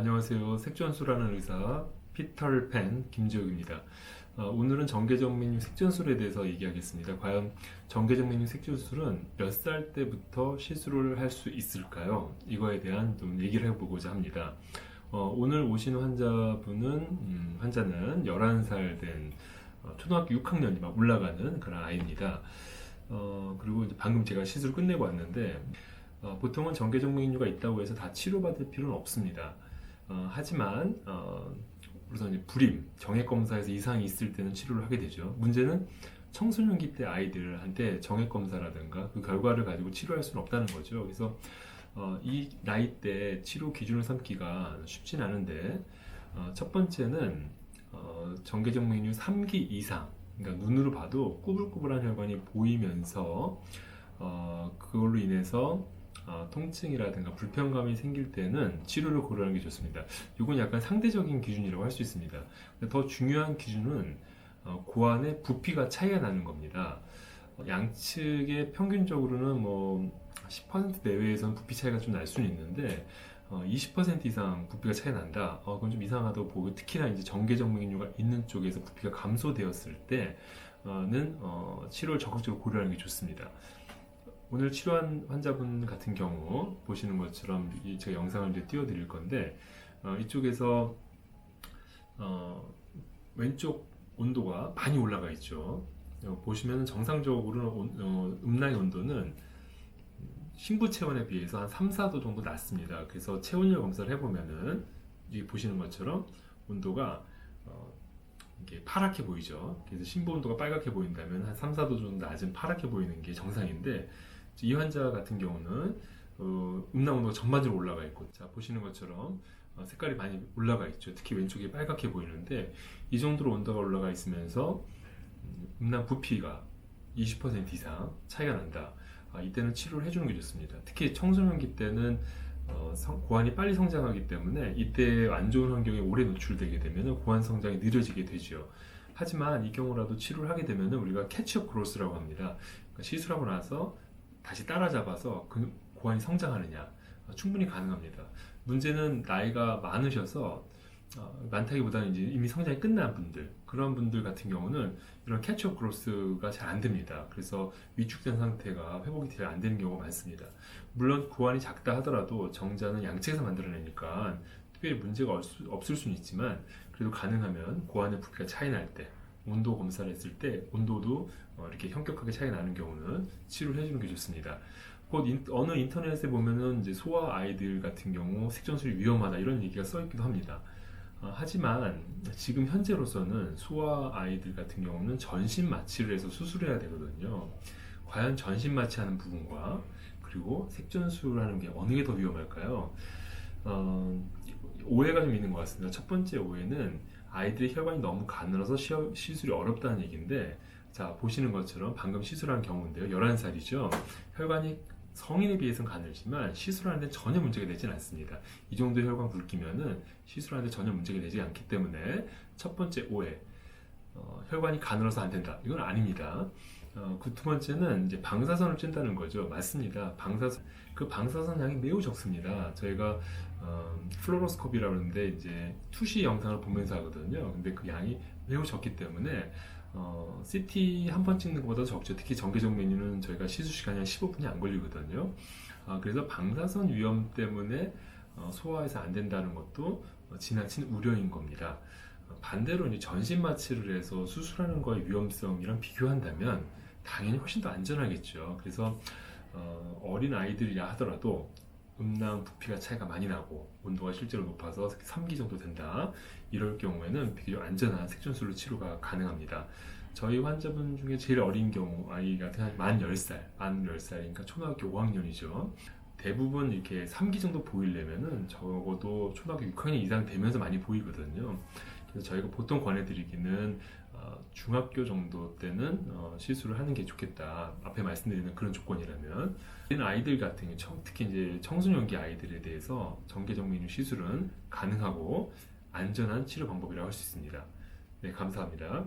안녕하세요. 색전수라는 의사 피터팬 김지욱입니다. 오늘은 정계적 메뉴 색전술에 대해서 얘기하겠습니다. 과연 정계적 메뉴 색전술은 몇 살 때부터 시술을 할 수 있을까요? 이거에 대한 좀 얘기를 해보고자 합니다. 오늘 오신 환자는 11살 된 초등학교 6학년이 막 올라가는 그런 아이입니다. 그리고 이제 방금 제가 시술을 끝내고 왔는데 보통은 정계적 메뉴가 있다고 해서 다 치료받을 필요는 없습니다. 하지만 우선 이제 불임, 정액 검사에서 이상이 있을 때는 치료를 하게 되죠. 문제는 청소년기 때 아이들한테 정액 검사라든가 그 결과를 가지고 치료할 수는 없다는 거죠. 그래서 이 나이 때 치료 기준을 삼기가 쉽진 않은데 첫 번째는 정계적 메뉴 3기 이상, 그러니까 눈으로 봐도 꾸불꾸불한 혈관이 보이면서 그걸로 인해서 통증이라든가 불편감이 생길 때는 치료를 고려하는 게 좋습니다. 이건 약간 상대적인 기준이라고 할 수 있습니다. 더 중요한 기준은 고환의 부피가 차이가 나는 겁니다. 양측의 평균적으로는 뭐 10% 내외에서는 부피 차이가 좀 날 수는 있는데 20% 이상 부피가 차이 난다. 그건 좀 이상하다고 보고, 특히나 이제 정계적 메뉴가 있는 쪽에서 부피가 감소되었을 때는 치료를 적극적으로 고려하는 게 좋습니다. 오늘 치료한 환자분 같은 경우 보시는 것처럼 제가 영상을 이제 띄워드릴 건데 이쪽에서 왼쪽 온도가 많이 올라가 있죠. 보시면 정상적으로는 음낭의 온도는 신부 체온에 비해서 한 3, 4도 정도 낮습니다. 그래서 체온열 검사를 해보면은 여기 보시는 것처럼 온도가 이게 파랗게 보이죠. 그래서 신부 온도가 빨갛게 보인다면 한 3, 4도 정도 낮은 파랗게 보이는 게 정상인데, 이 환자 같은 경우는 음낭 온도가 전반적으로 올라가 있고, 자 보시는 것처럼 색깔이 많이 올라가 있죠. 특히 왼쪽이 빨갛게 보이는데 이 정도로 온도가 올라가 있으면서 음낭 부피가 20% 이상 차이가 난다. 이때는 치료를 해주는 게 좋습니다. 특히 청소년기 때는 고환이 빨리 성장하기 때문에 이때 안 좋은 환경에 오래 노출되게 되면 고환 성장이 느려지게 되죠. 하지만 이 경우라도 치료를 하게 되면 우리가 캐치업 그로스라고 합니다. 그러니까 시술하고 나서 다시 따라잡아서 그 고환이 성장하느냐, 충분히 가능합니다. 문제는 나이가 많으셔서 많다기보다는 이제 이미 성장이 끝난 분들, 그런 분들 같은 경우는 이런 캐치업 그로스가 잘 안 됩니다. 그래서 위축된 상태가 회복이 잘 안 되는 경우가 많습니다. 물론 고환이 작다 하더라도 정자는 양측에서 만들어내니까 특별히 문제가 없을 수는 있지만, 그래도 가능하면 고환의 부피가 차이 날 때, 온도 검사를 했을 때 온도도 이렇게 현격하게 차이 나는 경우는 치료를 해주는 게 좋습니다. 어느 인터넷에 보면은 이제 소아 아이들 같은 경우 색전술이 위험하다 이런 얘기가 써 있기도 합니다. 하지만 지금 현재로서는 소아 아이들 같은 경우는 전신 마취를 해서 수술해야 되거든요. 과연 전신 마취하는 부분과 그리고 색전술을 하는 게 어느 게 더 위험할까요? 오해가 좀 있는 것 같습니다. 첫 번째 오해는 아이들의 혈관이 너무 가늘어서 시술이 어렵다는 얘기인데, 자 보시는 것처럼 방금 시술한 경우인데요. 11살이죠. 혈관이 성인에 비해서는 가늘지만 시술하는데 전혀 문제가 되진 않습니다. 이 정도의 혈관 굵기면은 시술하는데 전혀 문제가 되지 않기 때문에 첫 번째 오해, 혈관이 가늘어서 안 된다, 이건 아닙니다. 그 두 번째는 이제 방사선을 찐다는 거죠. 맞습니다. 그 방사선 양이 매우 적습니다. 저희가 플로로스코피라고 하는데 이제 투시 영상을 보면서 하거든요. 근데 그 양이 매우 적기 때문에 CT 한 번 찍는 것보다 적죠. 특히 정계적 메뉴는 저희가 시술 시간이 한 15분이 안 걸리거든요. 그래서 방사선 위험 때문에 소화해서 안 된다는 것도 지나친 우려인 겁니다. 반대로 이제 전신 마취를 해서 수술하는 거의 위험성이랑 비교한다면 당연히 훨씬 더 안전하겠죠. 그래서 어린 아이들이라 하더라도 음낭 부피가 차이가 많이 나고 온도가 실제로 높아서 3기 정도 된다, 이럴 경우에는 비교적 안전한 색전술로 치료가 가능합니다. 저희 환자분 중에 제일 어린 경우 아이가 만 10살, 그러니까 초등학교 5학년이죠. 대부분 이렇게 3기 정도 보이려면은 적어도 초등학교 6학년 이상 되면서 많이 보이거든요. 그래서 저희가 보통 권해드리기는 중학교 정도 때는 시술을 하는 게 좋겠다, 앞에 말씀드리는 그런 조건이라면. 아이들 같은 경우, 특히 이제 청소년기 아이들에 대해서 정계적 메뉴 시술은 가능하고 안전한 치료 방법이라고 할 수 있습니다. 네, 감사합니다.